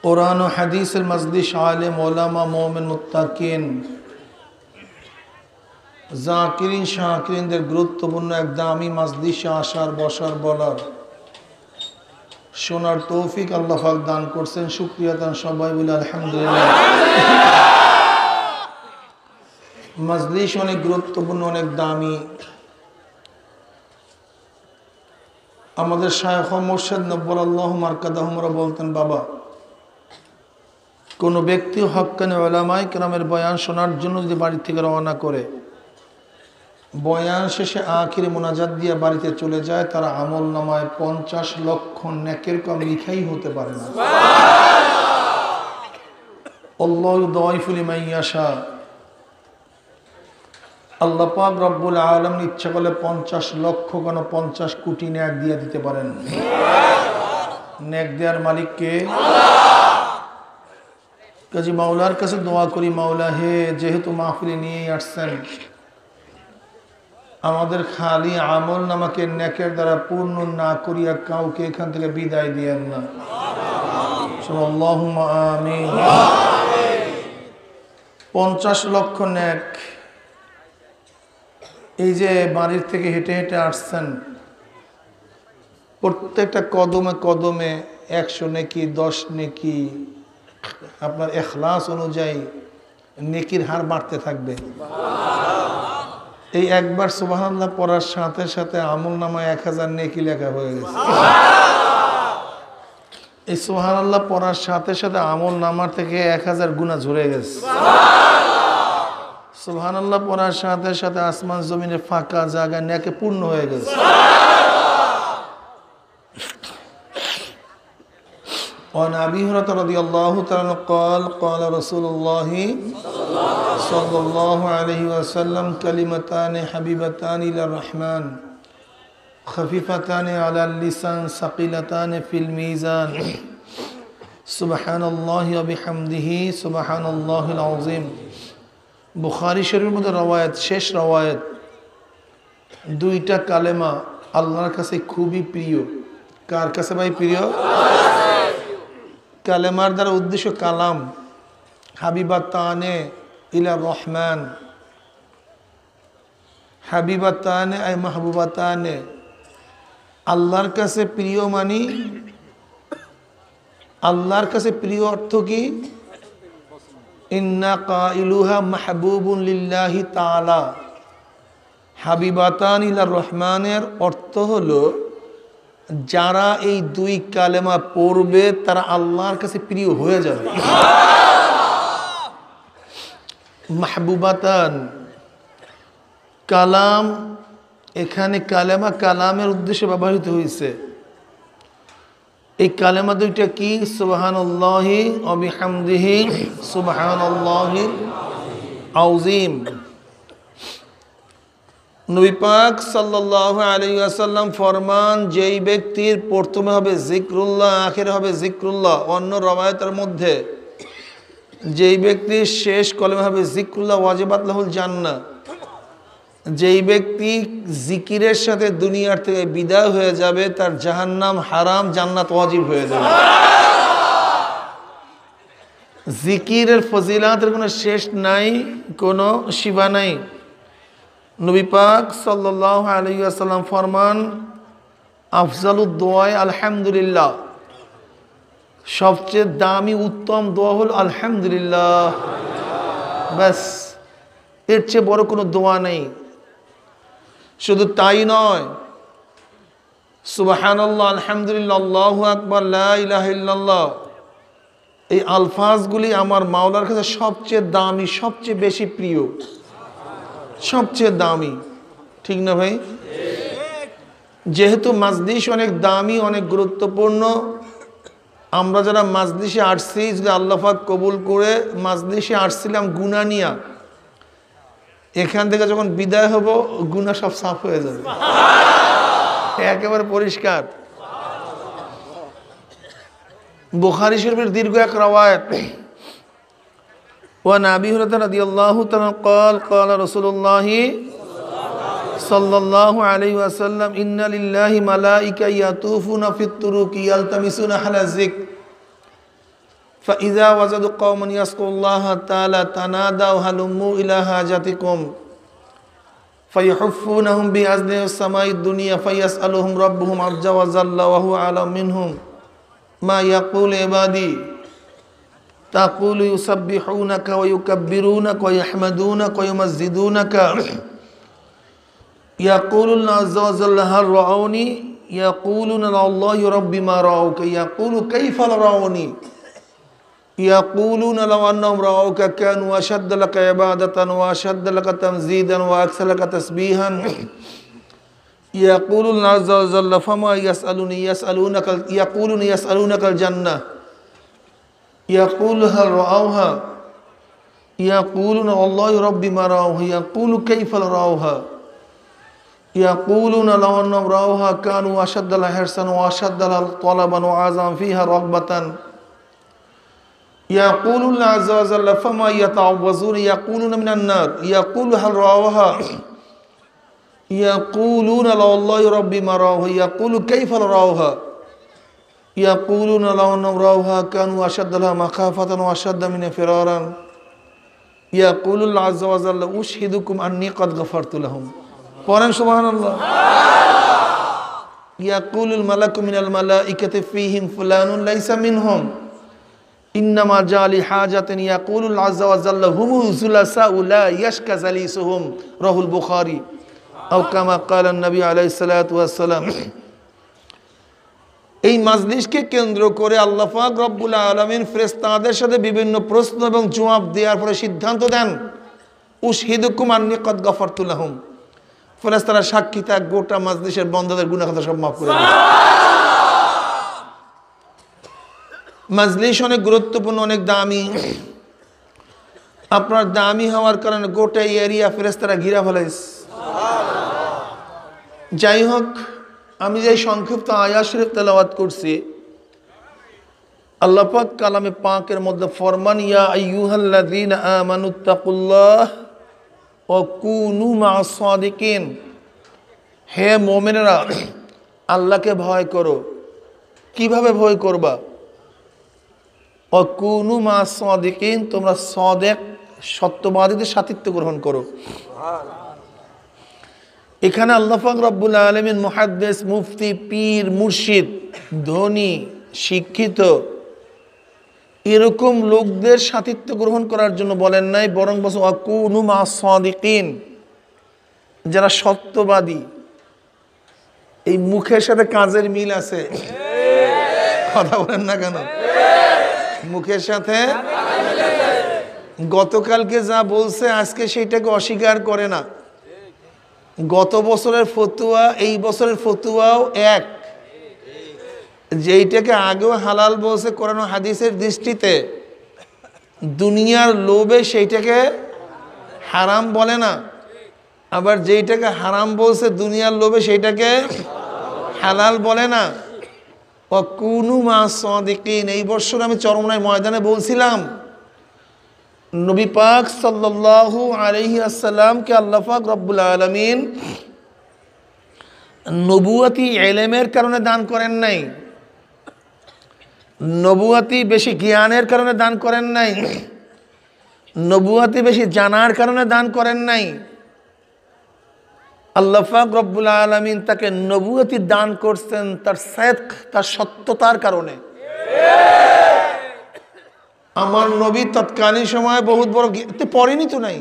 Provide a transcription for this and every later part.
कुरान और हदीस मजलिस आलिम उलमा मोमिन मुत्ताकिन জাকিরিন শাকিরিনদের গুরুত্বপূর্ণ এক দামি মাজলিসে আসার বসার বলার শোনার তৌফিক আল্লাহ পাক দান করছেন। শুকরিয়া তান সবাই বলে আলহামদুলিল্লাহ। মাজলিস অনেক গুরুত্বপূর্ণ, অনেক দামি। আমাদের শায়খ মুর্শিদ নব্বরাল্লাহু মারকাদাহুমরা বলতেন, বাবা কোনো ব্যক্তি হক্কানি উলামায়ে কেরামের বয়ান শোনার জন্য যদি বাড়ি থেকে রওনা করে বয়ান শেষে আখিরে মুনাজাত দিয়ে বাড়িতে চলে যায়, তার আমল নামায় 50 লক্ষ নেকের কম লিখাই হতে পারে না। আল্লাহু দাইফু লিমান ইয়াশা। আল্লাহ পাক রব্বুল আলামিন ইচ্ছা করলে 50 লক্ষ কেন 50 কোটি নেক দিয়ে দিতে পারেন। নেক দেওয়ার মালিক কে? কাজী মাওলার কাছে দোয়া করি, মাওলা হে, যেহেতু মাহফিলে নিয়ে আসছেন, আমাদের খালি আমল নামাকে নেকের দ্বারা পূর্ণ না করিয়া কাউকে এখান থেকে বিদায় দিয়েন না। আল্লাহুম্মা আমিন। 50 লক্ষ নেক। এই যে বাড়ির থেকে হেঁটে হেঁটে আসছেন, প্রত্যেকটা কদমে কদমে 100 নেকি, 10 নেকি, আপনার ইখলাস অনুযায়ী নেকির হার বাড়তে থাকবে। এই একবার সুবহানাল্লাহ পড়ার সাথে সাথে আমল নামায় 1000 নেকি লেখা হয়ে গেছে। এই সুবহানাল্লাহ পড়ার সাথে সাথে আমল নামার থেকে 1000 গুনাহ ঝরে গেছে। সুবহানাল্লাহ পড়ার সাথে সাথে আসমান জমিনের ফাঁকা জায়গা নেকে পূর্ণ হয়ে গেছে। وعن أبي هريرة رضي الله تعالى قال قال رسول الله صلى الله عليه وسلم كلمتان حبيبتان إلى الرحمن خفيفتان على اللسان ثقيلتان في الميزان سبحان الله وبحمده سبحان الله العظيم। বুখারী শরীফের মধ্যে রওয়ায়াত, শেষ রওয়ায়াত, দুইটা কালেমা আল্লাহর কাছে খুবই প্রিয়। কার কাছে ভাই প্রিয়? কালেমার দ্বারা উদ্দেশ্য কালাম, হাবিবাতানে ইলা রহমান, হাবিবাতানে আই মাহবুবাতানে, আল্লাহর কাছে প্রিয় মানি। আল্লাহর কাছে প্রিয় অর্থ কি? ইন্না কাইলুহা মাহবুবুন লিল্লাহি তাআলা। হাবিবাতান ইলা রহমানের অর্থ হলো যারা এই দুই কালেমা পড়বে তারা আল্লাহর কাছে প্রিয় হয়ে যাবে। মাহবুবাতান কালাম, এখানে কালেমা কালামের উদ্দেশ্যে ব্যবহৃত হয়েছে। এই কালেমা দুইটা কি? সুবহানাল্লাহি ওয়া বিহামদিহি সুবহানাল্লাহিল আযীম। নবী পাক সাল্লাল্লাহু আলাইহি ওয়াসাল্লাম ফরমান, যেই ব্যক্তির প্রথমে হবে জিক্রুল্লাহ, আখিরে হবে জিক্রুল্লাহ। অন্য রওয়ায়াতের মধ্যে যেই ব্যক্তির শেষ কলেমা হবে জিক্রুল্লাহ ওয়াজিবাত লাহুল জান্নাহ। যেই ব্যক্তি জিকিরের সাথে দুনিয়ার থেকে বিদায় হয়ে যাবে তার জাহান্নাম হারাম, জান্নাত ওয়াজিব হয়ে যাবে। জিকিরের ফজিলাতের কোনো শেষ নাই, কোনো সীমা নাই। নবী পাক সাল্লাল্লাহু আলাইহি ওয়াসাল্লাম ফরমান, আফজালুদ দোয়া আলহামদুলিল্লাহ, সবচেয়ে দামি উত্তম দোয়া হল আলহামদুলিল্লাহ। ব্যাস, এর চেয়ে বড় কোনো দোয়া নেই। শুধু তাই নয়, সুবহানাল্লাহ, আলহামদুলিল্লাহ, আল্লাহু আকবার, লা ইলাহা ইল্লাল্লাহ, এই আলফাজগুলি আমার মাওলার কাছে সবচেয়ে দামি, সবচেয়ে বেশি প্রিয়, সবচেয়ে দামি। ঠিক না ভাই? যেহেতু মাজলিস অনেক দামি, অনেক গুরুত্বপূর্ণ, আমরা যারা মাজলিসে আসছি, যদি আল্লাহ পাক কবুল করে, মাজলিসে আসছিলাম গুনাহ নিয়া, এখান থেকে যখন বিদায় হব গুনাহ সব সাফ হয়ে যাবে, একেবারে পরিষ্কার। বুখারী শরীফের দীর্ঘ এক রওয়ায়াত, وعن أبي هريرة رضي الله تعالى قال قال رسول الله صلى الله عليه وسلم إن لله ملائكة يطوفون في الطرق يلتمسون أهل الذكر فإذا وجدوا قوما يذكرون الله تعالى تنادوا هلموا إلى حاجتكم فيحفونهم بأذن السماء الدنيا فيسألهم ربهم عز وجل وهو أعلم منهم ما يقول عبادي تقول يسبحونك ويكبرونك ويحمدونك ويمجدونك يقول الله عز وجل هل رأوني يقولون الله ربي ما رأوك يقول كيف رأوني يقولون لو أنهم رأوك كانوا أشد لك عبادة وأشد لك تمجيدا وأكثر لك تسبيحا يقول الله عز وجل فما يقولون يسألونك الجنة يقول هل رأوها يقولون والله ربي ما رأوها يقول كيف رأوها يقولون لو أنهم رأوها كانوا أشد لها حرصا وأشد لها طلبا وأعظم فيها رغبة يقول الله عز وجل فما يتعوذون يقولون من النار يقول هل رأوها يقولون لو الله ربي ما رأوها يقول كيف رأوها يقولون لو أنهم رأوها كانوا أشد لها مخافة وأشد من فرارا يقول الله عز وجل أشهدكم أني قد غفرت لهم قرآن سبحان الله يقول الملك من الملائكة فيهم فلان ليس منهم إنما جاء لحاجة يقول الله عز وجل هم الثلاثاء لا يشكى جليسهم رواه البخاري أو كما قال النبي عليه الصلاة والسلام এই মাজলিসকে কেন্দ্র করে আল্লাহ পাক রব্বুল আলামিন ফেরেশতাদের সাথে বিভিন্ন প্রশ্ন এবং জবাব দেওয়ার পরে সিদ্ধান্ত দেন উশহিদুকুম আন্নী কদ গফারতু লাহুম ফেরেশতারা সাক্ষী থাক গোটা মাজলিসের বন্দাদের গুনাহ খাতা সব মাফ করে দেন মাজলিস অনেক গুরুত্বপূর্ণ অনেক দামি আপনার দামি হওয়ার কারণে গোটা এরিয়া ফেরেশতারা ঘিরা ফেলাইছে যাই হোক আমি যে সংক্ষিপ্ত আয়াত শরীফ তেলাওয়াত করছি আল্লাহ পাক কালামে পাকের মধ্যে ফরমান ইয়া আইয়ুহাল্লাযীনা আমানুত্তাকুল্লাহ ওয়া কুনু মা'আস সাদিকিন হে মুমিনেরা আল্লাহকে ভয় করো কিভাবে ভয় করবা ওয়া কুনু মা'আস সাদিকিন তোমরা সাদিক সত্যবাদীদের সাথীত্ব গ্রহণ করো এখানে আল্লাহ পাক রব্বুল আলামিন মুহাদ্দিস মুফতি পীর মুর্শিদ ধনী শিক্ষিত এরকম লোকদের সাথীত্ব গ্রহণ করার জন্য বলেন নাই বরং বলছেন ওয়াকুনু মা'আস সাদিকিন যারা সত্যবাদী এই মুখের সাথে কাজের মিল আছে কথা বলেন না কেন মুখের সাথে গতকালকে যা বলছে আজকে সেটাকে অস্বীকার করে না গত বছরের ফতুয়া এই বছরের ফতুয়াও এক যেইটাকে আগেও হালাল বলছে কোরআন ও হাদিসের দৃষ্টিতে দুনিয়ার লোভে সেইটাকে হারাম বলে না আবার যেইটাকে হারাম বলছে দুনিয়ার লোভে সেইটাকে হালাল বলে না ওয়াকুনু মা'আস সাদিকিন এই বছর আমি চরমনাই ময়দানে বলছিলাম নবী পাক সাল্লাল্লাহু আলাইহি আসসালামকে আল্লাহ পাক রব্বুল আলামিন নবুয়তি ইলমের কারণে দান করেন নাই নবুয়তি বেশি জ্ঞানের কারণে দান করেন নাই নবুয়তি বেশি জানার কারণে দান করেন নাই আল্লাহ পাক রব্বুল আলামিন তাকে নবুয়তি দান করছেন তার সিদক তার সত্যতার কারণে আমার নবী তৎকালীন সময়ে বহুত বড় পড়েনি তো নাই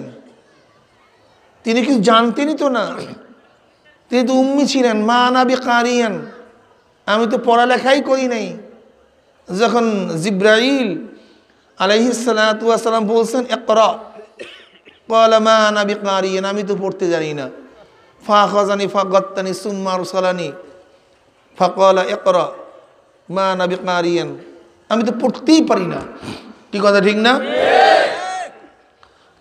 তিনি কিছু জানতেনই তো না তিনি তো উম্মি ছিলেন মা আনা বিকারিয়ান আমি তো পড়ালেখাই করি নাই যখন জিব্রাইল আলাইহিস সালাতু ওয়াস সালাম বলছেন ইকরা ক্বালা মা আনা বিকারিয়ান আমি তো পড়তে জানি না ফাখাযানি ফাগাত্তানি সুম্মা আরসালানি ফাকালা ইকরা মা আনা বিকারিয়ান আমি তো পড়তেই পারি না কি কথা ঠিক না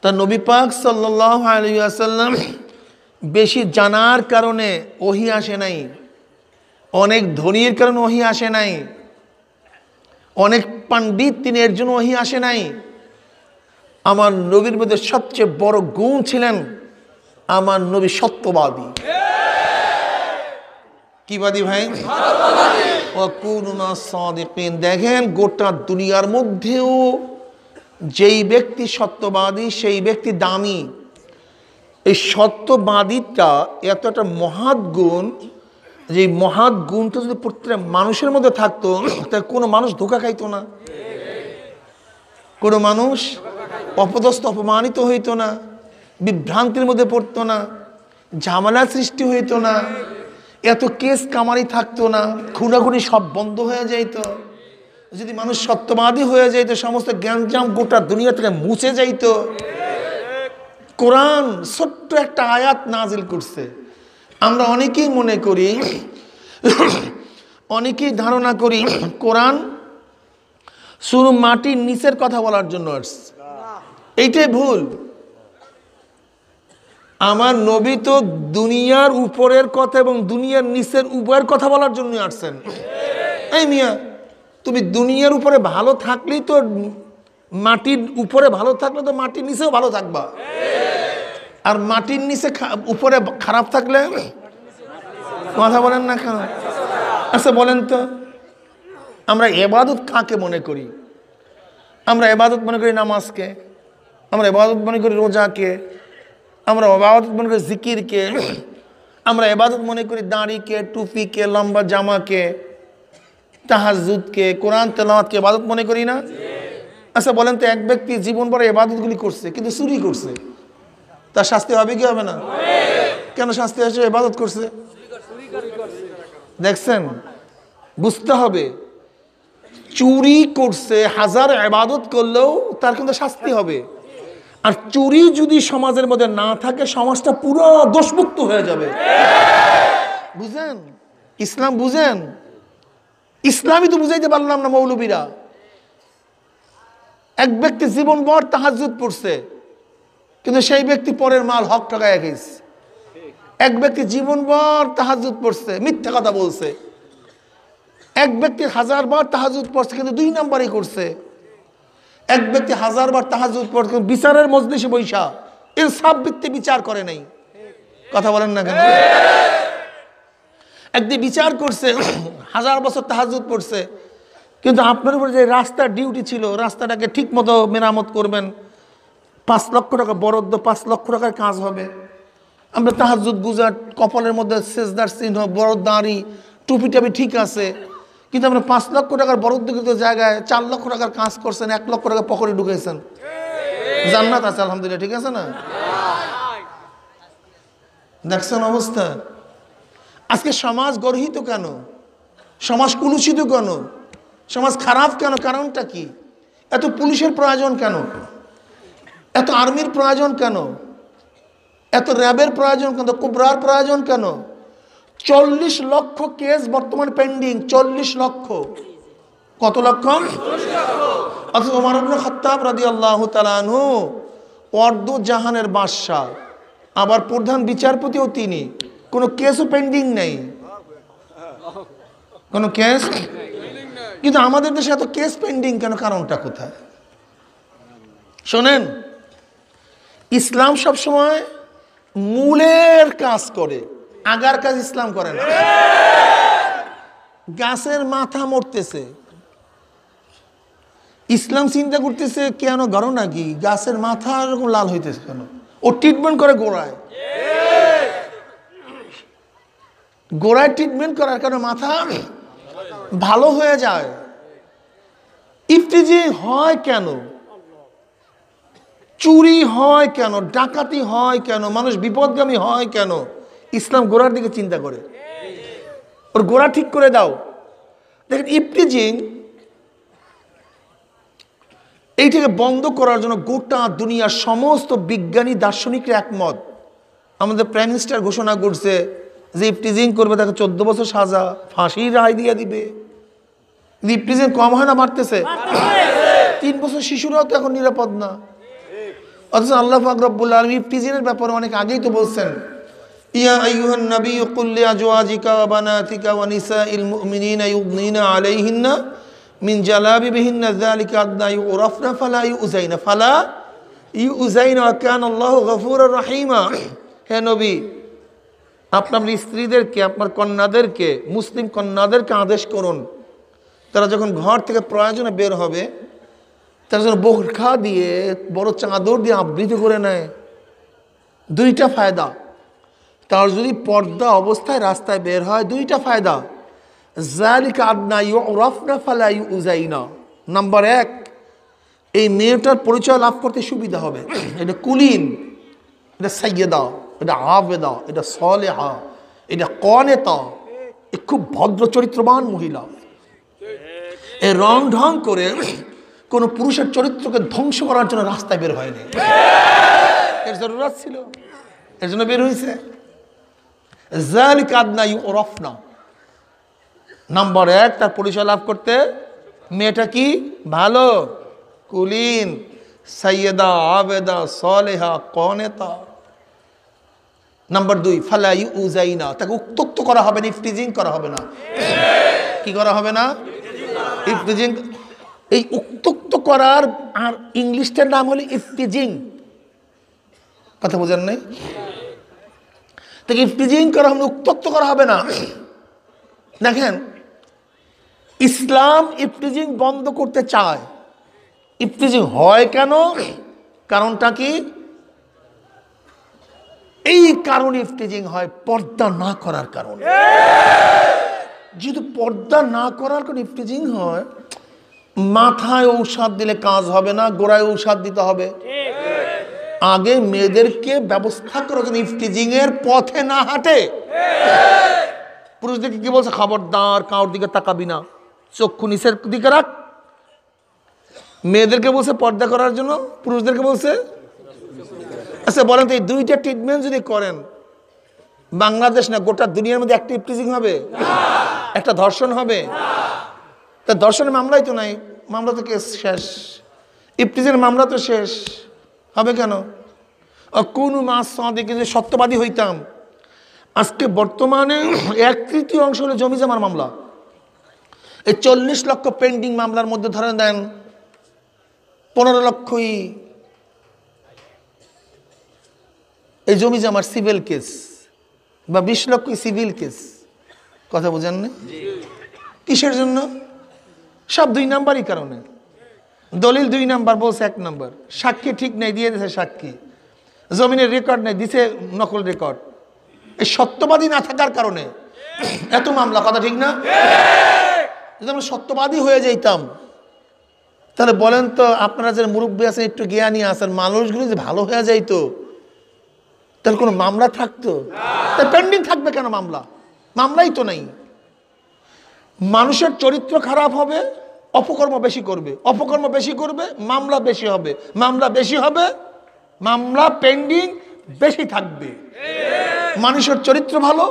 তা নবী পাক সাল্লাল্লাহু আলাইহি ওয়াসাল্লাম বেশি জানার কারণে ওহী আসে নাই অনেক ধনীর কারণে ওহী আসে নাই অনেক পণ্ডিত তিনি এর জন্য ওহী আসে নাই আমার নবীর মধ্যে সবচেয়ে বড় গুণ ছিলেন আমার নবী সত্যবাদী কি বাদী ভাই ওয়া কুনু মাস সাদিকিন। দেখেন গোটা দুনিয়ার মধ্যেও যেই ব্যক্তি সত্যবাদী সেই ব্যক্তি দামি। এই সত্যবাদীটা এত একটা মহৎ গুণ, যে মহৎ গুণটা যদি প্রত্যেকটা মানুষের মধ্যে থাকতো তাহলে কোনো মানুষ ধোঁকা খাইতো না, কোনো মানুষ অপদস্থ অপমানিত হইতো না, বিভ্রান্তির মধ্যে পড়তো না, ঝামেলা সৃষ্টি হইতো না, এত কেস কামারি থাকতো না, খুনাখুনি সব বন্ধ হয়ে যাইত। যদি মানুষ সত্যবাদী হয়ে যাইত সমস্ত জ্ঞানজাম গোটা দুনিয়া থেকে মুছে যাইত। কোরআন ছোট্ট একটা আয়াত নাজিল করছে। আমরা অনেকেই মনে করি, অনেকেই ধারণা করি কোরআন শুধু মাটির নিচের কথা বলার জন্য আসছে। এইটাই ভুল। আমার নবী তো দুনিয়ার উপরের কথা এবং দুনিয়ার নিচের উভয়ের কথা বলার জন্য আসছেন। এই মিয়া, তুমি দুনিয়ার উপরে ভালো থাকলেই তো, মাটির উপরে ভালো থাকলে তো মাটির নিচেও ভালো থাকবা, আর মাটির নিচে উপরে খারাপ থাকলে কথা বলেন না কেন? আচ্ছা বলেন তো, আমরা ইবাদত কাকে মনে করি? আমরা ইবাদত মনে করি নামাজকে, আমরা ইবাদত মনে করি রোজাকে, আমরা ইবাদত মনে করি জিকিরকে, আমরা ইবাদত মনে করি দাড়িকে, টুপিকে, লম্বা জামাকে, তাহাজ্জুদকে, কোরআন তেলাওয়াতকে ইবাদত মনে করি না? আচ্ছা বলেন তো, এক ব্যক্তি জীবনভর ইবাদতগুলি করছে কিন্তু চুরি করছে, তার শাস্তি হবে কি হবে না? কেন শাস্তি হয়েছে? ইবাদত করছে। দেখছেন, বুঝতে হবে, চুরি করছে, হাজার ইবাদত করলেও তার কিন্তু শাস্তি হবে। আর চুরি যদি সমাজের মধ্যে না থাকে সমাজটা পুরো দোষমুক্ত হয়ে যাবে। বুঝেন? ইসলাম বুঝেন? ইসলামই তো বুঝাইতে পারলাম না মৌলবীরা। এক ব্যক্তি জীবনভর তাহাজ্জুদ পড়ছে কিন্তু সেই ব্যক্তি পরের মাল হক টাকায় গেছে। এক ব্যক্তি জীবনভর তাহাজ্জুদ পড়ছে, মিথ্যা কথা বলছে। এক ব্যক্তি 1000 বার তাহাজ্জুদ পড়ছে কিন্তু 2 নাম্বারই করছে। এক ব্যক্তি 1000 বার তাহাজ্জুদ পড়ছে, বিচারের মজলিসে বৈশা ইনসাফ ভিত্তিক বিচার করে নাই। কথা বলেন না কেন? একদিন বিচার করছে, 1000 বছর তাহাজ্জুদ পড়ছে, কিন্তু আপনার উপরে যে রাস্তার ডিউটি ছিল, রাস্তাটাকে ঠিক মতো মেরামত করবেন, 5 লক্ষ টাকা বরাদ্দ, 5 লক্ষ টাকার কাজ হবে। আমরা তাহাজ্জুদ গুজার, কপালের মধ্যে সেজদার চিহ্ন, বড় দাড়ি, টুপি টাপি ঠিক আছে, কিন্তু আমরা 5 লক্ষ টাকার বরাদ্দকৃত জায়গায় 4 লক্ষ টাকার কাজ করছেন, 1 লক্ষ টাকা পকেটে ঢুকেছেন। জান্নাত আছে আলহামদুলিল্লাহ, ঠিক আছে না? দেখছেন অবস্থা? আজকে সমাজ গর্হিত কেন? সমাজ কুলুষিত কেন? সমাজ খারাপ কেন? কারণটা কি? এত পুলিশের প্রয়োজন কেন? এত আর্মির প্রয়োজন কেন? এত র্যাবের প্রয়োজন কেন? কুবরার প্রয়োজন কেন? 40 লক্ষ কেস বর্তমান পেন্ডিং। 40 লক্ষ। কত লক্ষ? অথচ ওমর ইবনে খাত্তাব রাদিয়াল্লাহু তাআলা আনহু অর্ধ জাহানের বাদশা, আবার প্রধান বিচারপতিও তিনি, কোনো কেসও পেন্ডিং নেই, কোনো কেস। কিন্তু আমাদের দেশে এত কেস পেন্ডিং কেন? কারণটা কোথায়? শোনেন, ইসলাম সবসময় মূলের কাজ করে, আগার কাজ ইসলাম করে না। গাছের মাথা মরতেছে, ইসলাম চিন্তা করতেছে কেন গড় নাকি গাছের মাথা এরকম লাল হইতেছে কেন? ও ট্রিটমেন্ট করে গোড়ায়, গোড়ায় ট্রিটমেন্ট করার কারণে মাথা ভালো হয়ে যায়। ইফতিজিং হয় কেন? চুরি হয় কেন? ডাকাতি হয় কেন? মানুষ বিপদগামী হয় কেন? ইসলাম গোড়ার দিকে চিন্তা করে, ওর গোড়া ঠিক করে দাও। দেখেন, ইফতিজিং এইটাকে বন্ধ করার জন্য গোটা দুনিয়ার সমস্ত বিজ্ঞানী দার্শনিকরা একমত। আমাদের প্রাইম মিনিস্টার ঘোষণা করছে যে ইফতিজিং করবে তাকে 14 বছর সাজা, ফাঁসির রায় দিয়ে দিবে। ইফতিজিং কম হয় না, বাড়তেছে। 3 বছর শিশুরাও তো এখন নিরাপদ না। অথচ আল্লাহ পাক রব্বুল আলামিন ইফতিজিংয়ের ব্যাপারে অনেক আগেই তো বলছেন, ইয়া আইয়ুহান নবী কুল লিআজওয়াজিকা ওয়া বানাতিকা ওয়া নিসাইল মুমিনিনা ইউদনিনা আলাইহিন্না মিন জালাবিবিহিন্না যালিকা আদনা ইউরাফনা ফালা ইউযাইনা ওয়া কানা আল্লাহু গফুরুর রহিমা। হে নবী, আপনার স্ত্রীদেরকে, আপনার কন্যাদেরকে, মুসলিম কন্যাদেরকে আদেশ করুন, তারা যখন ঘর থেকে প্রয়োজনে বের হবে তারা যেন বোরখা দিয়ে, বড় চাদর দিয়ে আবৃত করে নেয়। দুইটা ফায়দা। তার যদি পর্দা অবস্থায় রাস্তায় বের হয়, দুইটা ফায়দা। যালিকা আদনা ইউরাফনা ফালা ইউযাইনা। নাম্বার 1, এই মেয়েটার পরিচয় লাভ করতে সুবিধা হবে। এটা কুলিন, এটা সাইয়্যিদা, এটা আবেদা, এটা সালেহা, এটা কানেতা, এ খুব ভদ্র চরিত্রবান মহিলা। এ রং ঢং করে কোনো পুরুষের চরিত্রকে ধ্বংস করার জন্য রাস্তায় বের হয়নি। এর জরুরত ছিল, এর জন্য বের হয়েছে। যালিকা আদনা ইউরাফনা। নাম্বার 1, তার পরিচয় লাভ করতে মেয়েটা কি ভালো, কুলিন, সাইয়্যিদা, আবেদা, সালেহা, কানেতা। নাম্বার 2, ফালা ইউযাইনা, তাকে উত্তক্ত করা হবে না, ইফতিজিং করা হবে না। কি করা হবে না? ইফতিজিং। এই উত্তক্ত করার আর ইংলিশটার নাম হলো ইফতিজিং। কথা বোঝেন নাই? তাকে ইফতিজিং করা হবে, উত্তক্ত করা হবে না। দেখেন, ইসলাম ইফতিজিং বন্ধ করতে চায়। ইফতিজিং হয় কেন? কারণটা কি? এই কারণে ইফতিজিং হয়, পর্দা না করার কারণে। যেহেতু পর্দা না করার কারণে ইফতিজিং হয়, মাথায় ঔষধ দিলে কাজ হবে না, গোড়ায় ঔষধ দিতে হবে। আগে মেয়েদেরকে ব্যবস্থা করার জন্য ইফতিজিং এর পথে না হাঁটে। পুরুষদেরকে কি বলছে? খবরদার, কাউর দিকে তাকাবি না, চক্ষু নিচের দিকে রাখ। মেয়েদেরকে বলছে পর্দা করার জন্য, পুরুষদেরকে বলছে। আচ্ছা বলেন তো, এই দুইটা ট্রিটমেন্ট যদি করেন, বাংলাদেশ না গোটা দুনিয়ার মধ্যে একটা ইফতিজিং হবে? একটা ধর্ষণ হবে? তা ধর্ষণের মামলাই তো নাই, মামলা তো কেস শেষ। ইফতিজিংয়ের মামলা তো শেষ হবে কেন? কোন মাস সাদিকে যে সত্যবাদী হইতাম, আজকে বর্তমানে 1/3 হলো জমি জমার মামলা। এই 40 লক্ষ পেন্ডিং মামলার মধ্যে ধরে দেন 15 লক্ষই এই জমি জমার সিভিল কেস, বা 20 লক্ষই সিভিল কেস। কথা বোঝেন না? কিসের জন্য? সব 2 নাম্বারই কারণে। দলিল 2 নাম্বার, বলছে 1 নাম্বার। সাক্ষী ঠিক নেই, দিয়ে দিয়েছে সাক্ষী। জমিনের রেকর্ড নেই, দিছে নকল রেকর্ড। এই সত্যবাদী না থাকার কারণে এত মামলা। কথা ঠিক না? যদি আমরা সত্যবাদী হয়ে যাইতাম, তাহলে বলেন তো, আপনারা যে মুরব্বী আছেন, একটু জ্ঞানী আছেন, মানুষগুলো যে ভালো হয়ে যাইতো, তাহলে কোনো মামলা থাকতো? তা পেন্ডিং থাকবে কেন মামলা? মামলাই তো নাই। মানুষের চরিত্র খারাপ হবে, অপকর্ম বেশি করবে, অপকর্ম বেশি করবে, মামলা বেশি হবে, মামলা বেশি হবে, মামলা পেন্ডিং বেশি থাকবে। মানুষের চরিত্র ভালো,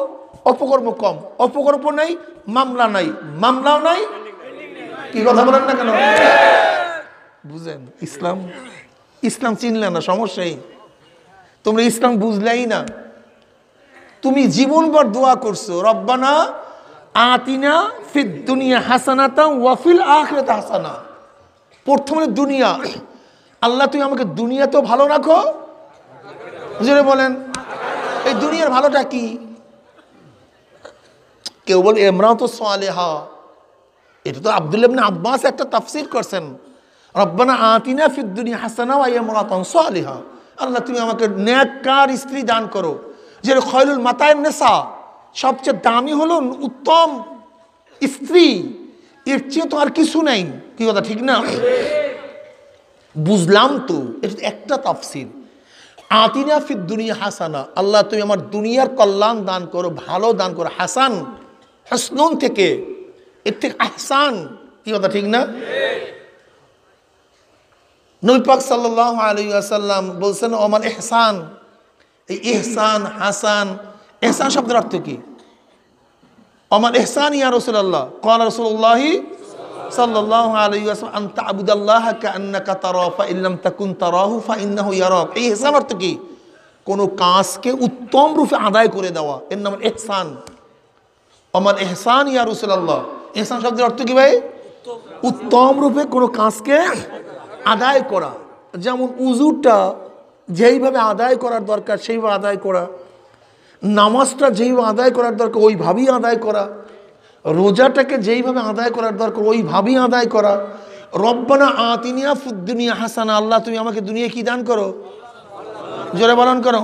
অপকর্ম কম, অপকর্ম নাই, মামলা নাই, মামলাও নাই। কি কথা বলেন না কেন? বুঝেন? ইসলাম, ইসলাম চিনলে না, সমস্যাই। তোমরা ইসলাম বুঝলেই না। তুমি জীবনভর দোয়া করছো, রব্বানা আতিনা ফিদ দুনিয়া হাসানাতা ওয়া ফিল আখিরাতি হাসানা। প্রথমে দুনিয়া, আল্লাহ তুমি আমাকে দুনিয়াতেও ভালো রাখো। জোরে বলেন, এই দুনিয়ার ভালোটা কি? কেউ বলে ইমরাতু সালেহা। এটা তো আব্দুল্লাহ ইবনে আব্বাস একটা তাফসীর করছেন, রব্বানা আতিনা ফিদ দুনিয়া হাসানা ওয়া ইমরাতান সালেহা। আল্লাহ তুমি আমাকে নেককার স্ত্রী দান করো। যে খয়রুল মাতায়েন নেসা, সবচেয়ে দামি হলো উত্তম স্ত্রী, এর চেয়ে তো আর কিছু নেই। কি কথা ঠিক না? বুঝলাম তো, এটা একটা তাফসীর। আতিনা ফিদ দুনিয়া হাসানা, আল্লাহ তুমি আমার দুনিয়ার কল্যাণ দান করো, ভালো দান করো। হাসান, হাসনুন থেকে, এর থেকে আহসান। কি কথা ঠিক না? নবী পাক সাল্লাল্লাহু আলাইহি ওয়াসাল্লাম বলছেন ওমান ইহসান। এই ইহসান, হাসান, ইহসান শব্দের অর্থ কি? ওমান ইহসান ইয়া রাসূলুল্লাহ, ক্বালা রাসূলুল্লাহি সাল্লাল্লাহু আলাইহি ওয়াসাল্লাম আন তা'বুদাল্লাহা কাআন্নাকা তারাহু ফা ইন লাম তাকুন তারাহু ফা ইন্নাহু ইয়ারাক। এই ইহসান অর্থ কি? কোনো কাজকে উত্তম রূপে আদায় করে দেওয়া, এর নাম ইহসান। ওমান ইহসান ইয়া রাসূলুল্লাহ, ইহসান শব্দের অর্থ কি ভাই? উত্তম রূপে কোনো কাজকে আদায় করা। যেমন উযুটা যেইভাবে আদায় করার দরকার সেইভাবে আদায় করা। নামাজটা যেইভাবে আদায় করার দরকার ওইভাবেই আদায় করা, রোজাটাকে যেইভাবে আদায় করার দরকার ওইভাবেই আদায় করা। রব্বানা আতিনিয়া ফিদ দুনিয়া হাসানা, আল্লাহ তুমি আমাকে দুনিয়া কি দান করো, জোরে বলন করো,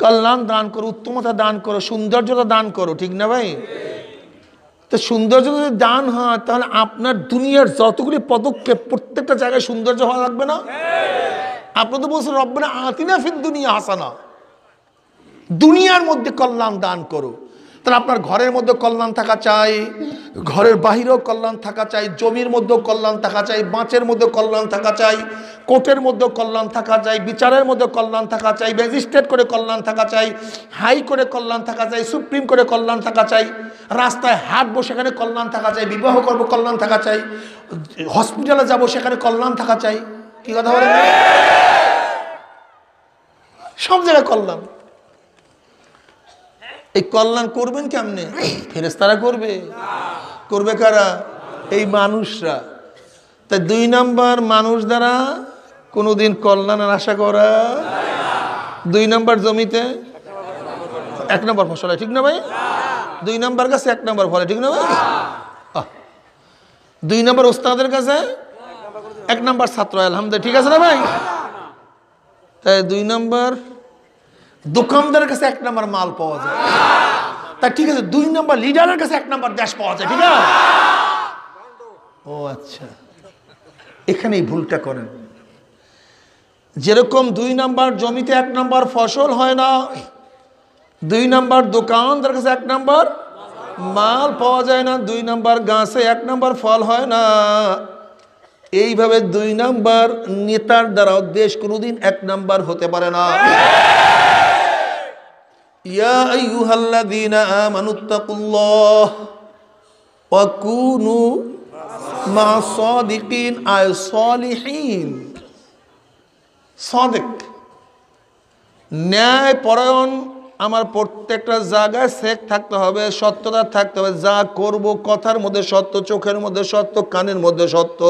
কল্যাণ দান করো, উত্তমতা দান করো, সৌন্দর্যতা দান করো, ঠিক না ভাই? তো সৌন্দর্য যদি দান হয় তাহলে আপনার দুনিয়ার যতগুলি পদক্ষেপ প্রত্যেকটা জায়গায় সৌন্দর্য হওয়া লাগবে না? আপনি তো বলছেন রব্বানা আতিনা ফিদ দুনিয়া হাসানা, দুনিয়ার মধ্যে কল্যাণ দান করো। তাহলে আপনার ঘরের মধ্যে কল্যাণ থাকা চাই, ঘরের বাহিরেও কল্যাণ থাকা চাই, জমির মধ্যেও কল্যাণ থাকা চাই, বাঁচের মধ্যে কল্যাণ থাকা চাই, কোর্টের মধ্যে কল্যাণ থাকা চাই, বিচারের মধ্যে কল্যাণ থাকা চাই, ম্যাজিস্ট্রেট করে কল্যাণ থাকা চাই, হাই করে কল্যাণ থাকা চাই, সুপ্রিম করে কল্যাণ থাকা চাই, রাস্তায় হাঁটবো সেখানে কল্যাণ থাকা চাই, বিবাহ করবো কল্যাণ থাকা চাই, হসপিটালে যাব সেখানে কল্যাণ থাকা চাই। কি কথা বলেন? সব জায়গায় কল্যাণ। এই কল্যাণ করবেন কেমনে? ফেরেশতারা করবে? করবে কারা? এই মানুষরা। তাই 2 নাম্বার মানুষ দ্বারা কোনোদিন কল্যাণের আশা করা। 2 নাম্বার জমিতে 1 নাম্বার ফসল হয়, ঠিক না ভাই? 2 নাম্বার কাছে 1 নাম্বার ফলে, ঠিক না ভাই? 2 নাম্বার ওস্তাদের কাছে 1 নাম্বার ছাত্র, আলহামদুলিল্লাহ, ঠিক আছে না ভাই? তাই 2 নাম্বার দোকানদারের কাছে 1 নাম্বার মাল পাওয়া যায়। তা ঠিক আছে, 2 নাম্বার লিডারের কাছে 1 নাম্বার দেশ পাওয়া যায়, ঠিক আছে? ও আচ্ছা, এখানেই ভুলটা করেন। যেরকম 2 নাম্বার জমিতে 1 নাম্বার ফসল হয় না, 2 নাম্বার দোকানদারের কাছে 1 নাম্বার মাল পাওয়া যায় না, 2 নাম্বার গাছে 1 নাম্বার ফল হয় না। এইভাবে 2 নাম্বার নেতার দ্বারা দেশ কোনোদিন 1 নাম্বার হতে পারে না। ইয়া আইয়ুহাল্লাযীনা আমানুত্তাকুল্লাহ ওয়া কুনু মা'আস সাদিকিন আয় সালিহিন। সাদিক, ন্যায় পরায়ণ। আমার প্রত্যেকটা জায়গায় সেক থাকতে হবে, সত্যতা থাকতে হবে। যা করব কথার মধ্যে সত্য, চোখের মধ্যে সত্য, কানের মধ্যে সত্য।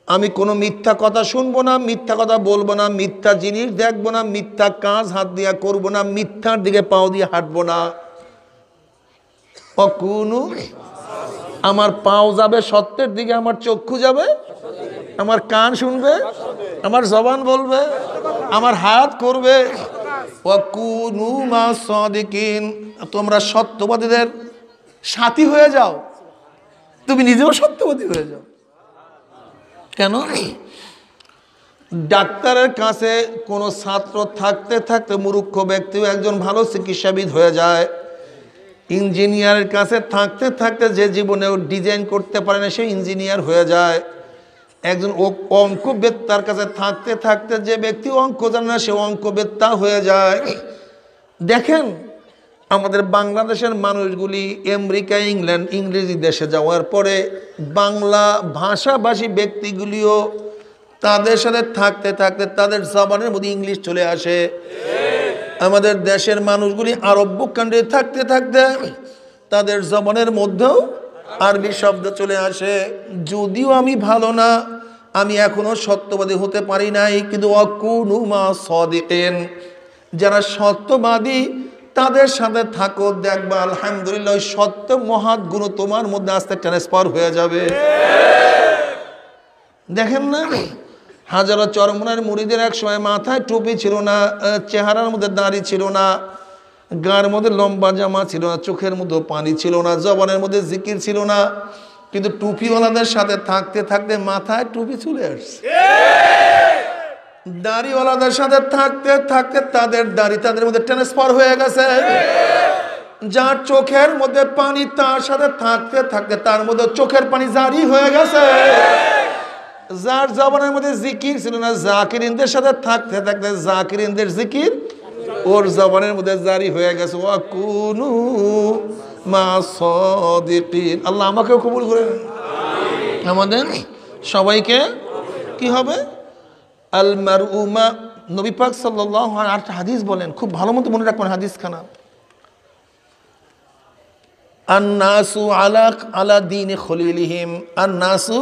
আমি কোনো মিথ্যা কথা শুনবো না, মিথ্যা কথা বলবো না, মিথ্যা জিনিস দেখবো না, মিথ্যা কাজ হাত দিয়া করবো না, মিথ্যার দিকে পাও দিয়ে হাঁটবো না। অকুনু, আমার পাও যাবে সত্যের দিকে, আমার চক্ষু যাবে, আমার কান শুনবে, আমার জবান বলবে, আমার হাত করবে। অকুনু মা সাদিকিন, তোমরা সত্যবাদীদের সাথী হয়ে যাও, তুমি নিজেও সত্যবাদী হয়ে যাও। কেন? ডাক্তারের কাছে কোনো ছাত্র থাকতে থাকতে মূর্খ ব্যক্তিও একজন ভালো চিকিৎসাবিদ হয়ে যায়। ইঞ্জিনিয়ারের কাছে থাকতে থাকতে যে জীবনেও ডিজাইন করতে পারে না সে ইঞ্জিনিয়ার হয়ে যায়। একজন অঙ্কবেত্তার কাছে থাকতে থাকতে যে ব্যক্তি অঙ্ক জানে না সে অঙ্কবেত্তা হয়ে যায়। দেখেন আমাদের বাংলাদেশের মানুষগুলি আমেরিকা, ইংল্যান্ড, ইংরেজি দেশে যাওয়ার পরে বাংলা ভাষাভাষী ব্যক্তিগুলিও তাদের সাথে থাকতে থাকতে তাদের জবানের মধ্যে ইংলিশ চলে আসে। আমাদের দেশের মানুষগুলি আরব কান্ট্রি থাকতে থাকতে তাদের জবানের মধ্যেও আরবি শব্দ চলে আসে। যদিও আমি ভালো না, আমি এখনো সত্যবাদী হতে পারি নাই, কিন্তু ওয়াকুনু মা সাদিকিন, যারা সত্যবাদী তাদের সাথে থাকো, দেখবা আলহামদুলিল্লাহ সত্য মহৎ গুণ তোমার মধ্যে আস্তে ট্রান্সফার হয়ে যাবে। দেখেন না, হাজারো চরমনার মুরিদের এক সময় মাথায় টুপি ছিল না, চেহারার মধ্যে দাড়ি ছিল না, গায়ের মধ্যে লম্বা জামা ছিল না, চোখের মধ্যে পানি ছিল না, জবানের মধ্যে জিকির ছিল না, কিন্তু টুপিওয়ালাদের সাথে থাকতে থাকতে মাথায় টুপি চলে আসছে। দাড়িওয়ালাদের সাথে থাকতে থাকতে তাদের দাড়ি তাদের মধ্যে ট্রান্সফার হয়ে গেছে। যার চোখের মধ্যে পানি তার সাথে থাকতে থাকতে তার মধ্যে চোখের পানি জারি হয়ে গেছে। যার জবানের মধ্যে জিকির ছিল না, জাকিরিনদের সাথে থাকতে থাকতে জাকিরিনদের জিকির ওর জবানের মধ্যে জারি হয়ে গেছে। ওয়াকুনু মা সাদিকিন। আল্লাহ আমাকেও কবুল করেন, আমাদের সবাইকে। কি হবে? আল মারউমা, নবী পাক সাল্লাল্লাহু আলাইহি ওয়াসাল্লাম হাদিস বলেন, খুব ভালো মতো মনে রাখবেন হাদিস খানা। আন-নাসু আলা দীনি খলিলিহিম, আন-নাসু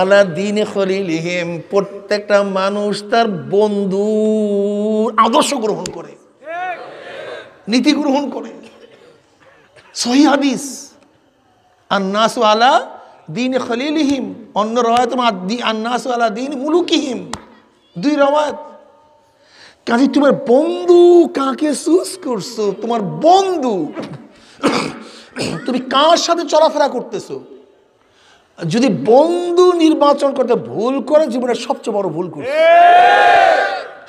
আলা দীনি খলিলিহিম, প্রত্যেকটা মানুষ তার বন্ধুর আদর্শ গ্রহণ করে। নীতি গ্রহণ করে। সহিহ হাদিস, আন-নাসু আলা দীন খলিলিহিম, অন্য রাওয়ায়াত আন-নাসু আলা দীন মুলুকিহিম, দুই রাওয়ায়াত। কাজে তোমার বন্ধু কাকে চুজ করছো, তোমার বন্ধু, তুমি কার সাথে চলাফেরা করতেছো। যদি বন্ধু নির্বাচন করতে ভুল করে, জীবনের সবচেয়ে বড় ভুল করছে,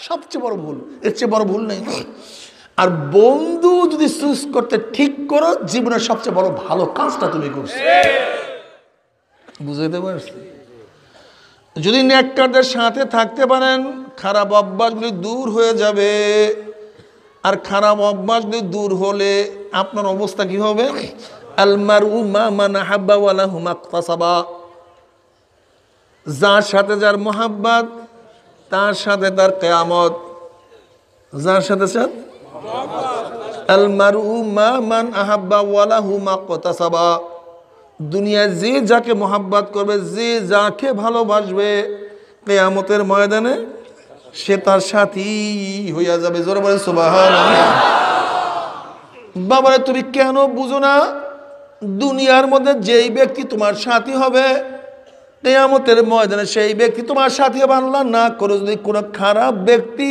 সবচেয়ে বড় ভুল, এর চেয়ে বড় ভুল নেই। আর বন্ধু যদি চুজ করতে ঠিক করো, জীবনের সবচেয়ে বড় ভালো কাজটা তুমি করছো। বুঝতে পারছি? যদি নেককারদের সাথে থাকতে পারেন, খারাপ অভ্যাসগুলি দূর হয়ে যাবে। আর খারাপ অভ্যাসগুলি দূর হলে আপনার অবস্থা কি হবে? আলমারউ মা মান আহাব্বা ওয়া লাহু মাকতাসাবা, যার সাথে যার মোহাব্বত তার সাথে তার কিয়ামত। যার সাথে সাথে আলমারউ মা মান আহাব্বা ওয়া লাহু মাকতাসাবা, দুনিয়ায় যে যাকে মোহাব্বত করবে, যে যাকে ভালোবাসবে, কিয়ামতের ময়দানে সে তার সাথী হইয়া যাবে। জোরে বলেন সুবহানাল্লাহ। বাবারে তুমি কেন বুঝো না? দুনিয়ার মধ্যে যেই ব্যক্তি তোমার সাথী হবে, কিয়ামতের ময়দানে সেই ব্যক্তি তোমার সাথী হবে। আল্লাহ না করে যদি কোনো খারাপ ব্যক্তি,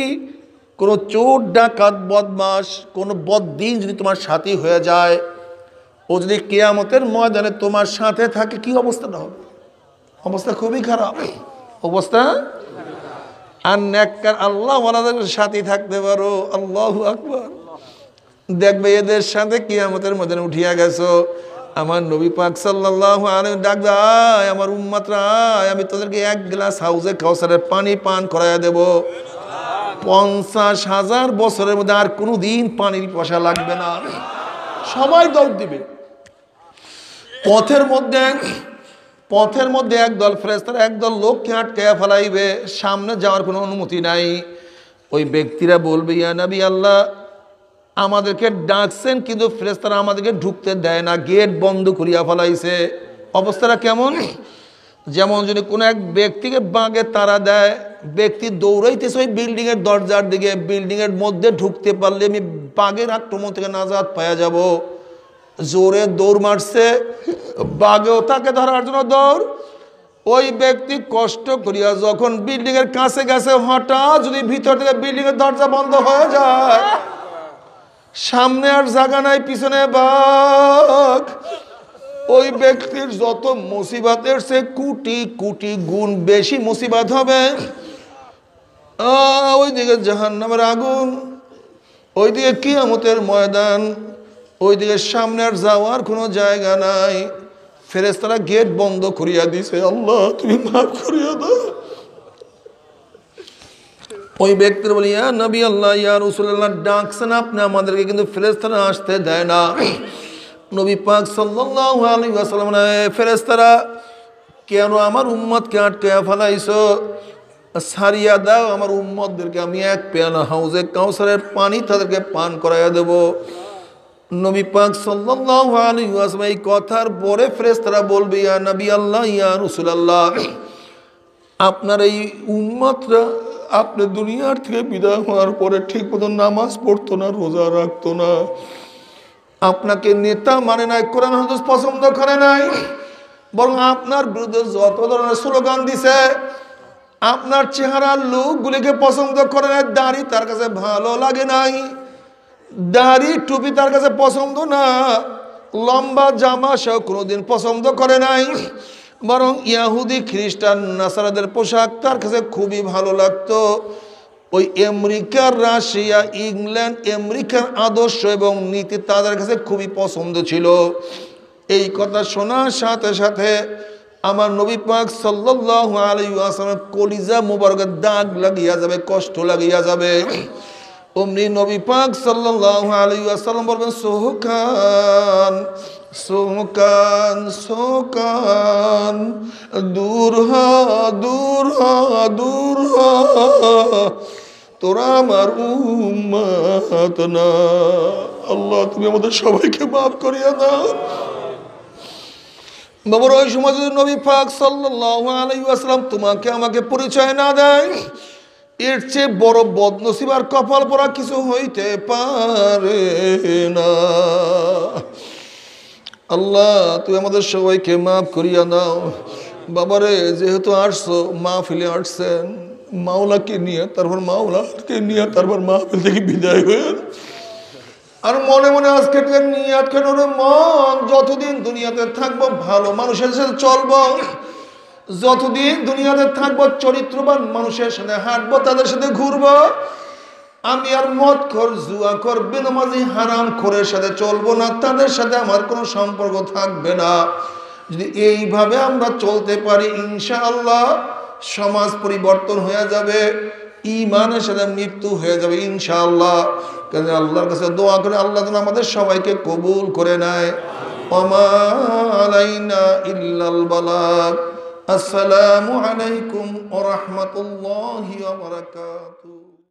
কোনো চোর ডাকাত বদমাশ, কোনো বদ্দিন যদি তোমার সাথী হয়ে যায়, ও যদি কিয়ামতের ময়দানে তোমার সাথে থাকে, কি অবস্থাটা হবে? অবস্থা খুবই খারাপ অবস্থা। আর নেককার আল্লাহ ওয়ালাদের সাথে থাকতে পারো, আল্লাহু আকবার, দেখবে এদের সাথে কিয়ামতের ময়দানে উঠিয়া গেছো। আমার নবী পাক সাল্লাল্লাহু আলাইহি ডাক দেয়, আমার উম্মতরা, আমি তোদেরকে এক গ্লাস হাউজে কাউসারের পানি পান করাইয়া দেব। 50,000 বছরের মধ্যে আর কোনো দিন পানির পিপাসা লাগবে না। সবাই দৌড় দিবে। পথের মধ্যে একদল ফেরেশতারা একদল লোককে আটকায়া ফেলাইবে, সামনে যাওয়ার কোনো অনুমতি নাই। ওই ব্যক্তিরা বলবে, ইয়া নবী আল্লাহ, আমাদেরকে ডাকছেন কিন্তু ফেরেশতারা আমাদেরকে ঢুকতে দেয় না, গেট বন্ধ করিয়া ফেলাইছে। অবস্থাটা কেমন? যেমন যদি কোনো এক ব্যক্তিকে বাগে তাড়া দেয়, ব্যক্তি দৌড়াইতেছে ওই বিল্ডিংয়ের দরজার দিকে, বিল্ডিংয়ের মধ্যে ঢুকতে পারলে আমি বাঘের আক্রমণ থেকে নাজাত পাওয়া যাব। জোরে দৌড় মারছে, বাঘেও তাকে ধরার জন্য দৌড়। ওই ব্যক্তি কষ্ট করিয়া যখন বিল্ডিংয়ের কাছে গেছে, হঠাৎ যদি ভিতর থেকে বিল্ডিংয়ের দরজা বন্ধ হয়ে যায়, সামনে আর জায়গা নাই, পিছনে বাঘ, ওই ব্যক্তির যত মুসিবতের সে কোটি কোটি গুণ বেশি মুসিবত হবে। ওইদিকে জাহান্নামের আগুন, ওইদিকে কিয়ামতের ময়দান, ওইদিকে সামনে আর যাওয়ার কোনো জায়গা নাই। ফেরেশতারা গেট বন্ধ করিয়া দিছে। আল্লাহ তুমি মাফ করিয়া দাও। ওই ব্যক্তির বলি, ইয়া নবী আল্লাহ, ইয়া রাসূলুল্লাহ, ডাকছেন আপনি আমাদেরকে, কিন্তু ফেরেশতারা আসতে দেয় না। নবী পাক সাল্লাল্লাহু আলাইহি ওয়াসাল্লাম, ফেরেশতারা কেন আমার উম্মতকে আটকায়া ফেলাইছো? ছাড়িয়া দাও আমার উম্মতদেরকে, আমি এক পেয়ালা হাউজে কাউসারের পানি তাদেরকে পান করাইয়া দেব। নবী পাক সাল্লাল্লাহু আলাইহি ওয়াসাল্লাম এই কথার পরে ফেরেশতারা বলবে, ইয়া নবী আল্লাহ, ইয়া রাসূলুল্লাহ, আপনার এই উম্মতরা আপনি দুনিয়ার থেকে বিদায় হওয়ার পরে ঠিক মতো নামাজ পড়তো না, রোজা রাখতো না, আপনাকে নেতা মানে নাই, কোরআন হাদিস পছন্দ করে নাই, বরং আপনার বিরুদ্ধে যত ধরনের স্লোগান দিছে, আপনার চেহারার লোকগুলিকে পছন্দ করে নাই, দাড়ি তার কাছে ভালো লাগে নাই, দাড়ি টুপি তার কাছে পছন্দ না, লম্বা জামা সেও কোনোদিন পছন্দ করে নাই, বরং ইয়াহুদি খ্রিস্টান নাসারাদের পোশাক তার কাছে খুবই ভালো লাগতো। ওই আমেরিকার, রাশিয়া, ইংল্যান্ড, আমেরিকার আদর্শ এবং নীতি তাদের কাছে খুবই পছন্দ ছিল। এই কথা শোনার সাথে সাথে আমার নবী পাক সাল্লাল্লাহু আলাইহি ওয়াসাল্লাম কলিজা মোবারকের দাগ লাগিয়া যাবে, কষ্ট লাগিয়া যাবে। অমনি নবী পাক সাল্লাল্লাহু আলাইহি ওয়াসাল্লাম বলবেন, সোহকান সোহকান সোহকান, দূর হ দূর হ দূর হ, তোরা আমার উম্মত না। আল্লাহ তুমি আমাদের সবাইকে মাফ করিয়া দাও। বাবার ওই সময় যদি নবী পাক সাল্লাল্লাহু আলাইহি ওয়াসাল্লাম তোমাকে আমাকে পরিচয় না দেয়, এর চেয়ে বড় বদনসিব আর কপাল পরা কিছু হইতে পারে না। আল্লাহ তুই আমাদের সবাইকে মাফ করিয়া দাও। বাবারে যেহেতু আসছো মাহফিলে আসছেন, মাওলাকে নিয়ে তারপর মাওলাকে নিয়ে তারপর মাহফিল থেকে বিদায় হয়ে আর মনে মনে আজকে নিয়াত কেন রে মন, যতদিন দুনিয়াতে থাকবো ভালো মানুষের সাথে চলবো, যতদিন দুনিয়াতে থাকবো চরিত্রবান মানুষের সাথে হাঁটবো, তাদের সাথে ঘুরবো। আমি আর মদ খোর, জুয়া খোর, বেনামাজি হারাম খোরের সাথে চলবো না, তাদের সাথে আমার কোনো সম্পর্ক থাকবে না। যদি এইভাবে আমরা চলতে পারি ইনশাআল্লাহ সমাজ পরিবর্তন হয়ে যাবে, ঈমানের সাথে মৃত্যু হয়ে যাবে ইনশাআল্লাহ। কারণ আল্লাহর কাছে দোয়া করে আল্লাহ যেন আমাদের সবাইকে কবুল করে নেয়। ওমা আলাইনা ইল্লাল বালাগ। আসসালামু আলাইকুম ওয়া রাহমাতুল্লাহি ওয়া বারাকাতুহু।